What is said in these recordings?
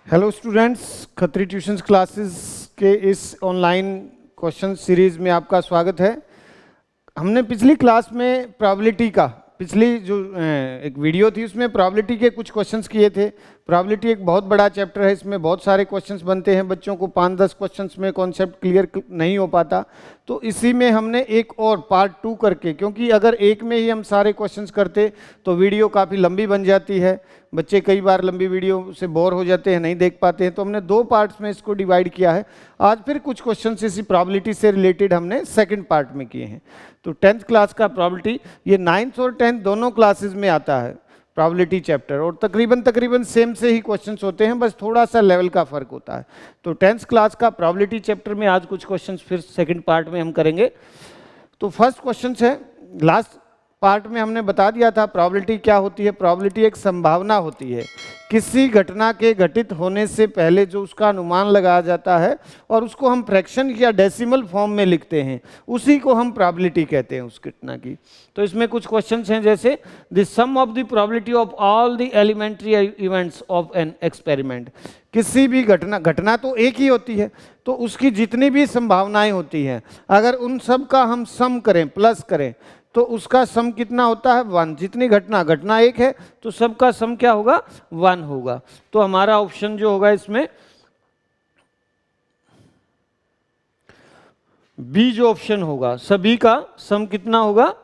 Hello students, Khatri tuitions classes के इस online question series में आपका स्वागत है। हमने पिछली क्लास में प्रोबेबिलिटी का पिछली जो एक वीडियो थी उसमें प्रोबेबिलिटी के कुछ क्वेश्चंस किए थे। प्रोबेबिलिटी एक बहुत बड़ा चैप्टर है, इसमें बहुत सारे क्वेश्चंस बनते हैं, बच्चों को 5-10 क्वेश्चंस में कॉन्सेप्ट क्लियर नहीं हो पाता। तो इसी में हमने एक और पार्ट 2 करके, क्योंकि अगर एक में ही हम सारे क्वेश्चंस करते तो वीडियो काफ़ी लंबी बन जाती है, बच्चे कई बार लंबी वीडियो से बोर हो जाते हैं, नहीं देख पाते हैं। तो हमने 2 पार्ट्स में इसको डिवाइड किया है। आज फिर कुछ क्वेश्चंस इसी प्रोबेबिलिटी से रिलेटेड हमने सेकंड पार्ट में किए हैं। तो 10th क्लास का प्रोबेबिलिटी, ये 9th और 10th दोनों क्लासेस में आता है प्रोबेबिलिटी चैप्टर, और तकरीबन सेम से ही क्वेश्चंस होते हैं, बस थोड़ा सा लेवल का फर्क होता है। तो 10th क्लास का प्रोबेबिलिटी चैप्टर में आज कुछ क्वेश्चंस फिर सेकंड पार्ट में हम करेंगे। तो फर्स्ट क्वेश्चन है, लास्ट पार्ट में हमने बता दिया था प्रोबेबिलिटी क्या होती है। प्रोबेबिलिटी एक संभावना होती है, किसी घटना के घटित होने से पहले जो उसका अनुमान लगाया जाता है और उसको हम फ्रैक्शन या डेसिमल फॉर्म में लिखते हैं, उसी को हम प्रोबेबिलिटी कहते हैं उस घटना की। तो इसमें कुछ क्वेश्चंस हैं, जैसे the sum of the probability of all the elementary events of an experiment. किसी भी घटना तो एक ही होती है, तो उसकी जितनी भी संभावनाएं होती हैं, अगर उन सब का हम सम करें, प्लस करें, तो उसका सम कितना होता है 1। जितनी घटना एक है तो सबका सम क्या होगा 1 होगा। तो हमारा ऑप्शन जो होगा इसमें बी जो ऑप्शन होगा, सभी का सम कितना होगा,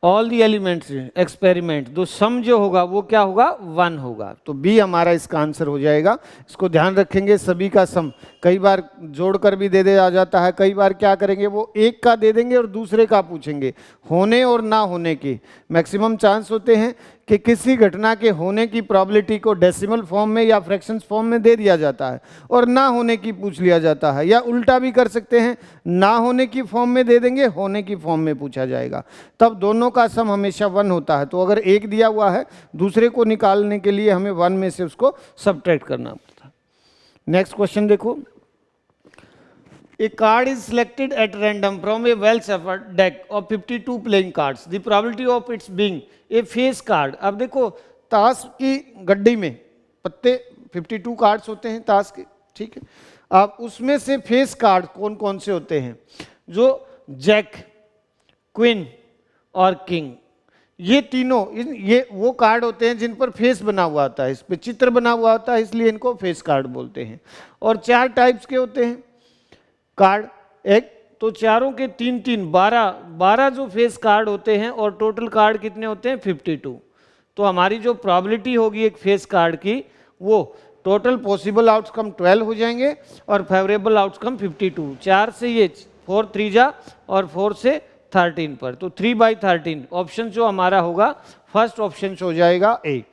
ऑल दी एलिमेंट्स एक्सपेरिमेंट, तो सम जो होगा वो क्या होगा 1 होगा। तो बी हमारा इसका आंसर हो जाएगा। इसको ध्यान रखेंगे, सभी का सम कई बार जोड़कर भी दे दिया जाता है, कई बार क्या करेंगे वो एक का दे देंगे और दूसरे का पूछेंगे। होने और ना होने के मैक्सिमम चांस होते हैं कि किसी घटना के होने की प्रोबेबिलिटी को डेसिमल फॉर्म में या फ्रैक्शंस फॉर्म में दे दिया जाता है और ना होने की पूछ लिया जाता है, या उल्टा भी कर सकते हैं, ना होने की फॉर्म में दे देंगे, होने की फॉर्म में पूछा जाएगा। तब दोनों का सम हमेशा 1 होता है। तो अगर एक दिया हुआ है, दूसरे को निकालने के लिए हमें 1 में से उसको सब्ट्रैक्ट करना पड़ता है। नेक्स्ट क्वेश्चन देखो, A card is selected at random from a well-shuffled deck of 52 playing cards. The probability of its being a face card. अब देखो, ताश की गड्डी में पत्ते 52 कार्ड्स होते हैं ताश के, ठीक है। अब उसमें से फेस कार्ड कौन कौन से होते हैं, जो जैक, क्वीन और किंग, ये तीनों ये वो कार्ड होते हैं जिन पर फेस बना हुआ होता है, इस पे चित्र बना हुआ होता है, इसलिए इनको फेस कार्ड बोलते हैं। और 4 टाइप्स के होते हैं कार्ड, एक तो चारों के 3-3 12 जो फेस कार्ड होते हैं, और टोटल कार्ड कितने होते हैं 52। तो हमारी जो प्रोबेबिलिटी होगी एक फेस कार्ड की, वो टोटल पॉसिबल आउटकम 12 हो जाएंगे और फेवरेबल आउटकम 52। 4 से ये 4 3 जा और 4 से 13 पर, तो 3/13 ऑप्शन जो हमारा होगा फर्स्ट ऑप्शन हो जाएगा ए।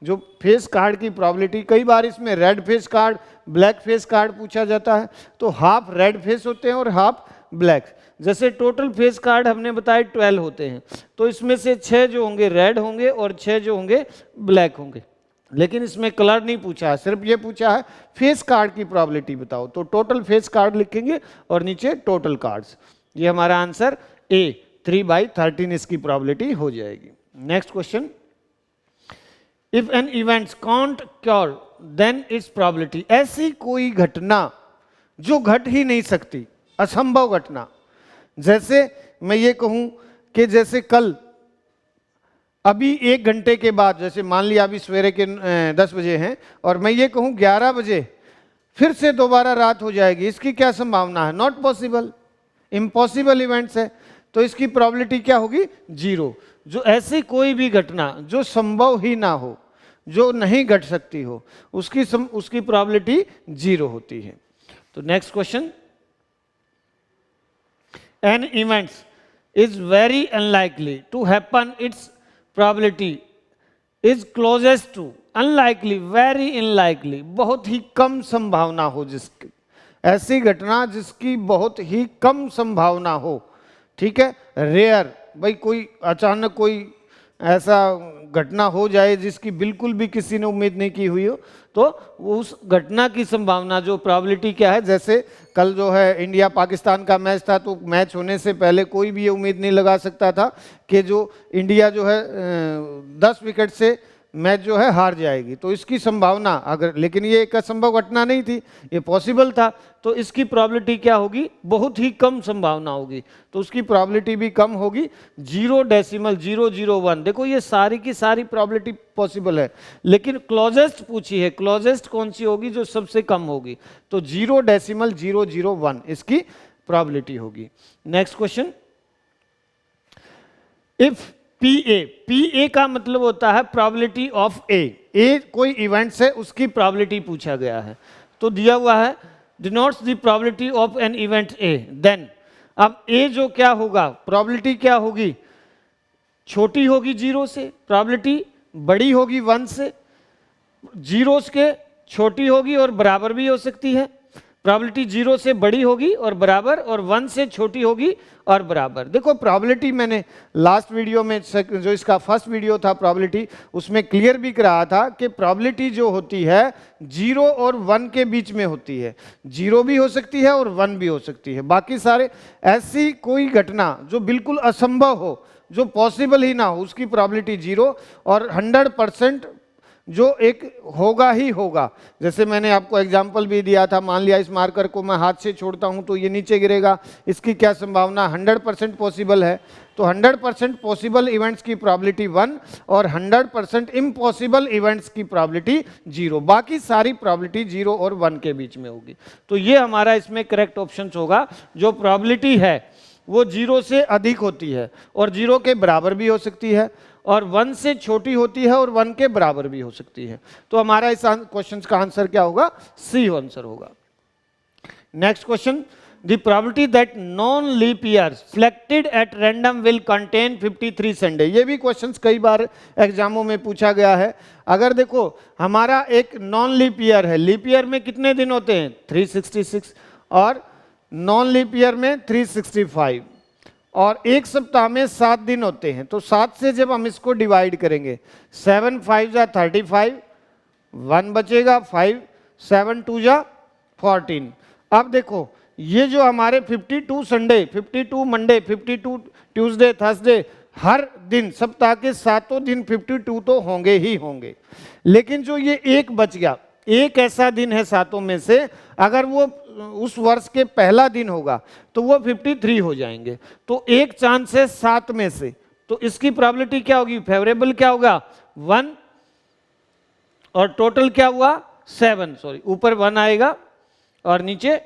जो फेस कार्ड की प्रोबेबिलिटी, कई बार इसमें red face card, black face card पूछा जाता है, तो हाफ रेड फेस होते हैं और हाफ ब्लैक। जैसे टोटल फेस कार्ड हमने बताया 12 होते हैं, तो इसमें से 6 जो होंगे रेड होंगे और 6 जो होंगे ब्लैक होंगे। लेकिन इसमें कलर नहीं पूछा है, सिर्फ ये पूछा है फेस कार्ड की प्रोबेबिलिटी बताओ। तो टोटल फेस कार्ड लिखेंगे और नीचे टोटल कार्ड्स। ये हमारा आंसर ए 3/13 इसकी प्रोबेबिलिटी हो जाएगी। Next question, if an events can't occur then its probability. ऐसी कोई घटना जो घट ही नहीं सकती, असंभव घटना, जैसे मैं ये कहूं कि जैसे कल अभी 1 घंटे के बाद, जैसे मान लिया अभी सवेरे के 10 बजे हैं और मैं ये कहूं 11 बजे फिर से दोबारा रात हो जाएगी, इसकी क्या संभावना है, नॉट पॉसिबल, इम्पॉसिबल इवेंट्स है। तो इसकी प्रोबेबिलिटी क्या होगी 0। जो ऐसी कोई भी घटना जो संभव ही ना हो, जो नहीं घट सकती हो, उसकी प्रोबेबिलिटी 0 होती है। तो next question, an events is very unlikely to happen, its probability is closest to unlikely, very unlikely, बहुत ही कम संभावना हो, जिसकी ऐसी घटना जिसकी बहुत ही कम संभावना हो, ठीक है। रेयर, भाई कोई अचानक कोई ऐसा घटना हो जाए जिसकी बिल्कुल भी किसी ने उम्मीद नहीं की हुई हो, तो उस घटना की संभावना जो प्रोबेबिलिटी क्या है, जैसे कल जो है इंडिया पाकिस्तान का मैच था, तो मैच होने से पहले कोई भी ये उम्मीद नहीं लगा सकता था कि जो इंडिया जो है 10 विकेट से मैच जो है हार जाएगी। तो इसकी संभावना अगर, लेकिन ये एक असंभव घटना नहीं थी, ये पॉसिबल था, तो इसकी प्रोबेबिलिटी क्या होगी, बहुत ही कम संभावना होगी, तो उसकी प्रोबेबिलिटी भी कम होगी। 0.001, देखो ये सारी की सारी प्रोबेबिलिटी पॉसिबल है, लेकिन क्लोजेस्ट पूछी है, क्लोजेस्ट कौन सी होगी, जो सबसे कम होगी, तो 0.001 इसकी प्रोबेबिलिटी होगी। नेक्स्ट क्वेश्चन, इफ PA का मतलब होता है प्रोबेबिलिटी ऑफ ए कोई इवेंट है उसकी प्रोबेबिलिटी पूछा गया है, तो दिया हुआ है denotes the probability of an event A, then अब ए जो क्या होगा, प्रोबेबिलिटी क्या होगी, छोटी होगी 0 से, प्रोबेबिलिटी बड़ी होगी 1 से, 0 के छोटी होगी और बराबर भी हो सकती है, प्रोबेबिलिटी 0 से बड़ी होगी और बराबर, और 1 से छोटी होगी और बराबर। देखो प्रोबेबिलिटी मैंने लास्ट वीडियो में, जो इसका फर्स्ट वीडियो था प्रोबेबिलिटी, उसमें क्लियर भी कराया था कि प्रोबेबिलिटी जो होती है 0 और 1 के बीच में होती है, 0 भी हो सकती है और 1 भी हो सकती है। बाकी सारे ऐसी कोई घटना जो बिल्कुल असंभव हो, जो पॉसिबल ही ना हो, उसकी प्रोबेबिलिटी 0, और 100% जो एक होगा ही होगा। जैसे मैंने आपको एग्जाम्पल भी दिया था, मान लिया इस मार्कर को मैं हाथ से छोड़ता हूं तो ये नीचे गिरेगा, इसकी क्या संभावना, 100% पॉसिबल है, तो 100% पॉसिबल इवेंट्स की प्रोबेबिलिटी 1 और 100% इम्पॉसिबल इवेंट्स की प्रोबेबिलिटी 0, बाकी सारी प्रोबेबिलिटी 0 और 1 के बीच में होगी। तो ये हमारा इसमें करेक्ट ऑप्शन होगा, जो प्रोबेबिलिटी है वो 0 से अधिक होती है और 0 के बराबर भी हो सकती है, और 1 से छोटी होती है और 1 के बराबर भी हो सकती है। तो हमारा इस क्वेश्चन का आंसर क्या होगा, सी आंसर होगा। Next question, the probability that non leap year selected at random will contain 53 Sunday. ये भी क्वेश्चंस कई बार एग्जामों में पूछा गया है। अगर देखो हमारा एक नॉन लीप ईयर है, लीप ईयर में कितने दिन होते हैं, 366, और नॉन लीप ईयर में 365, और एक सप्ताह में 7 दिन होते हैं, तो 7 से जब हम इसको डिवाइड करेंगे, 7 5 जा 35, 1 बचेगा 5, 7 2 जा 14। अब देखो ये जो हमारे 52 संडे, 52 मंडे, 52 ट्यूसडे, थर्सडे, हर दिन सप्ताह के 7 दिन 52 तो होंगे ही होंगे, लेकिन जो ये एक बच गया, एक ऐसा दिन है 7 में से, अगर वो उस वर्ष के पहला दिन होगा तो वो 53 हो जाएंगे, तो एक चांस है 7 में से, तो इसकी प्रोबेबिलिटी क्या होगी, फेवरेबल क्या होगा 1, और टोटल क्या हुआ 7, सॉरी ऊपर 1 आएगा और नीचे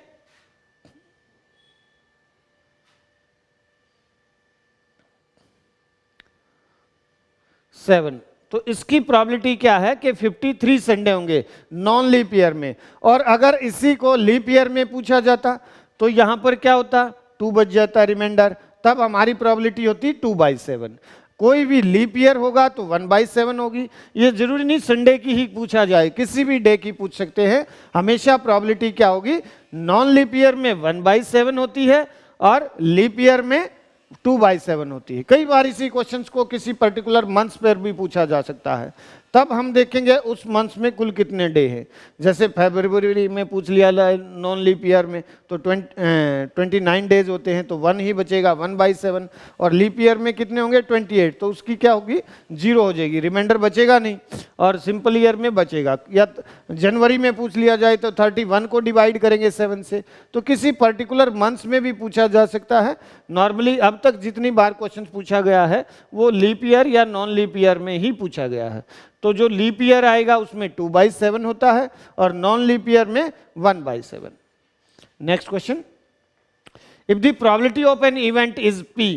7, तो इसकी प्रोबेबिलिटी क्या है कि 53 संडे होंगे नॉन लीप ईयर में। और अगर इसी को लीप ईयर में पूछा जाता तो यहां पर क्या होता, 2 बच जाता रिमाइंडर, तब हमारी प्रोबेबिलिटी होती 2/7। कोई भी लीप ईयर होगा तो 1/7 होगी। ये जरूरी नहीं संडे की ही पूछा जाए, किसी भी डे की पूछ सकते हैं। हमेशा प्रोबेबिलिटी क्या होगी, नॉन लीप ईयर में 1/7 होती है और लीप ईयर में 2/7 होती है। कई बार इसी क्वेश्चंस को किसी पर्टिकुलर मंथ्स पर भी पूछा जा सकता है, तब हम देखेंगे उस मंथ्स में कुल कितने डे हैं। जैसे फरवरी में पूछ लिया नॉन लीप ईयर में तो 29 डेज होते हैं, तो 1 ही बचेगा 1/7, और लीप ईयर में कितने होंगे 28, तो उसकी क्या होगी 0 हो जाएगी, रिमाइंडर बचेगा नहीं, और सिंपल ईयर में बचेगा। या जनवरी में पूछ लिया जाए तो 31 को डिवाइड करेंगे 7 से, तो किसी पर्टिकुलर मंथ्स में भी पूछा जा सकता है। नॉर्मली अब तक जितनी बार क्वेश्चन पूछा गया है वो लीप ईयर या नॉन लीप ईयर में ही पूछा गया है, तो जो लीप ईयर आएगा उसमें 2/7 होता है और नॉन लीप ईयर में 1/7। Next question, if the probability of an event is P,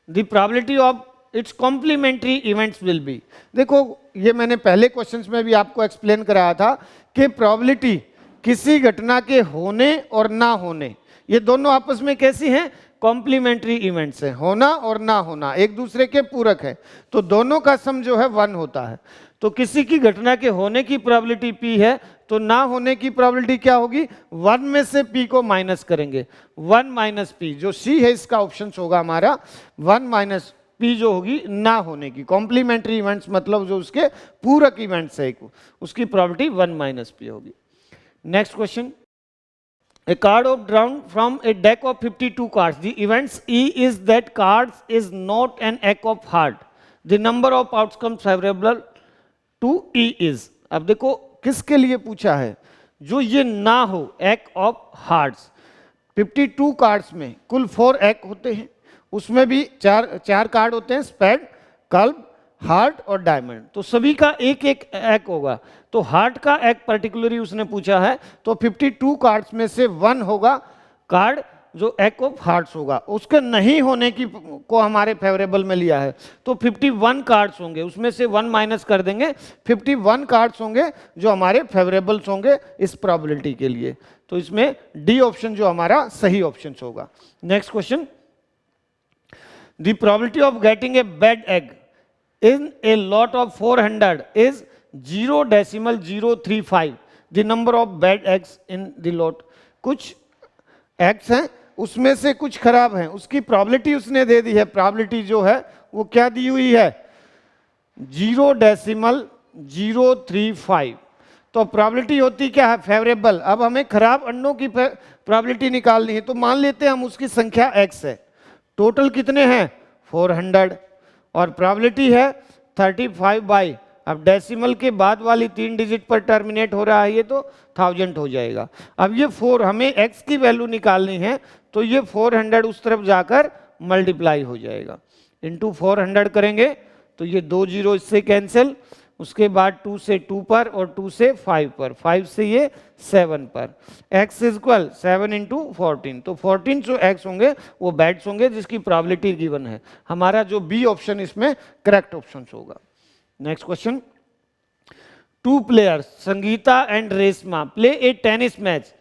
the probability of its complementary events will be. देखो ये मैंने पहले क्वेश्चंस में भी आपको एक्सप्लेन कराया था कि प्रोबेबिलिटी किसी घटना के होने और ना होने, ये दोनों आपस में कैसी हैं, कॉम्प्लीमेंट्री इवेंट्स है, होना और ना होना एक दूसरे के पूरक है, तो दोनों का सम जो है 1 होता है। तो किसी की घटना के होने की प्रोबेबिलिटी P है, तो ना होने की प्रोबेबिलिटी क्या होगी, 1 में से P को माइनस करेंगे, 1 - P, जो C है इसका ऑप्शन होगा हमारा 1 - P जो होगी ना होने की, कॉम्प्लीमेंट्री इवेंट्स मतलब जो उसके पूरक इवेंट्स है उसकी प्रोबेबिलिटी 1 माइनस P होगी। Next question, a card of drawn from a deck of 52 cards. The events E is that cards is not an egg of heart. The number of outcomes favorable to E is. अब देखो किसके लिए पूछा है, जो ये ना हो egg of hearts। 52 कार्ड्स में कुल 4 egg होते हैं, उसमें भी चार कार्ड होते हैं, स्पेड, कल्ब, हार्ट और डायमंड, तो सभी का एक एक एक होगा। तो हार्ट का एक पर्टिकुलरली उसने पूछा है, तो 52 कार्ड्स में से 1 होगा कार्ड जो एक ऑफ हार्ट्स होगा, उसके नहीं होने की को हमारे फेवरेबल में लिया है, तो 51 कार्ड्स होंगे, उसमें से 1 माइनस कर देंगे, 51 कार्ड्स होंगे जो हमारे फेवरेबल्स होंगे इस प्रोबेबिलिटी के लिए। तो इसमें डी ऑप्शन जो हमारा सही ऑप्शन होगा। Next question, the probability of getting a bad egg in a lot of 400 is 0.035 the number of bad eggs in the lot। कुछ eggs हैं उसमें से कुछ खराब हैं, उसकी प्रोबेबिलिटी उसने दे दी है, प्रोबेबिलिटी जो है वो क्या दी हुई है 0.035। तो प्रोबेबिलिटी होती क्या है फेवरेबल। अब हमें खराब अंडों की प्रोबेबिलिटी निकालनी है, तो मान लेते हैं हम उसकी संख्या x है, टोटल कितने हैं 400 और प्रोबेबिलिटी है 35 बाई, अब डेसिमल के बाद वाली 3 डिजिट पर टर्मिनेट हो रहा है ये तो 1000 हो जाएगा। अब ये 4 हमें x की वैल्यू निकालनी है, तो ये 400 उस तरफ जाकर मल्टीप्लाई हो जाएगा, इंटू 400 करेंगे तो ये 2 जीरो इससे कैंसिल, उसके बाद 2 से 2 पर और 2 से 5 पर, 5 से ये 7 पर, x इज इक्वल 7 इंटू 14, तो 14 जो x होंगे वो बैट्स होंगे जिसकी प्रोबेबिलिटी गिवन है। हमारा जो बी ऑप्शन इसमें करेक्ट ऑप्शन होगा। Next question, 2 players Sangeeta and Reshma play A tennis match,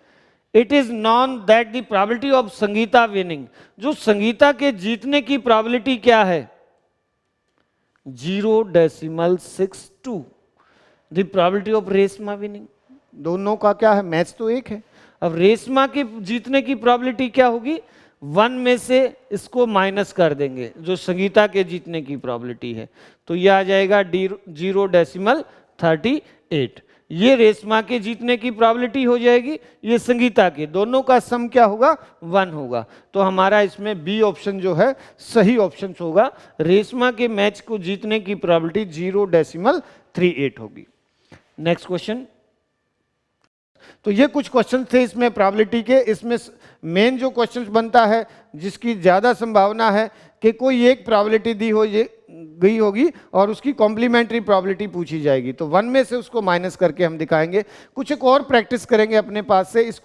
it is non that the probability of Sangeeta winning, जो संगीता के जीतने की प्रोबेबिलिटी क्या है 0.62, the probability of Reshma winning, दोनों का क्या है मैच तो एक है। अब रेशमा के जीतने की प्रोबेबिलिटी क्या होगी 1 में से इसको माइनस कर देंगे जो संगीता के जीतने की प्रोबेबिलिटी है, तो ये आ जाएगा 0.38, ये रेशमा के जीतने की प्रोबेबिलिटी हो जाएगी, ये संगीता के, दोनों का सम क्या होगा 1 होगा। तो हमारा इसमें बी ऑप्शन जो है सही ऑप्शन होगा, रेशमा के मैच को जीतने की प्रोबेबिलिटी 0.38 होगी। नेक्स्ट क्वेश्चन, तो ये कुछ क्वेश्चन थे इसमें प्रोबेबिलिटी के। इसमें मेन जो क्वेश्चन बनता है जिसकी ज़्यादा संभावना है कि कोई एक प्रोबेबिलिटी दी हो ये गई होगी और उसकी कॉम्प्लीमेंट्री प्रोबेबिलिटी पूछी जाएगी, तो 1 में से उसको माइनस करके हम दिखाएंगे। कुछ एक और प्रैक्टिस करेंगे अपने पास से, इस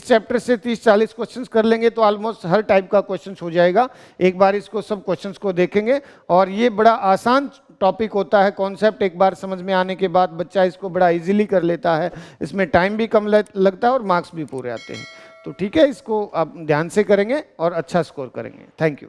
चैप्टर से 30-40 क्वेश्चंस कर लेंगे तो ऑलमोस्ट हर टाइप का क्वेश्चन हो जाएगा। एक बार इसको सब क्वेश्चंस को देखेंगे और ये बड़ा आसान टॉपिक होता है, कॉन्सेप्ट एक बार समझ में आने के बाद बच्चा इसको बड़ा इजीली कर लेता है, इसमें टाइम भी कम लगता है और मार्क्स भी पूरे आते हैं। तो ठीक है, इसको आप ध्यान से करेंगे और अच्छा स्कोर करेंगे। Thank you.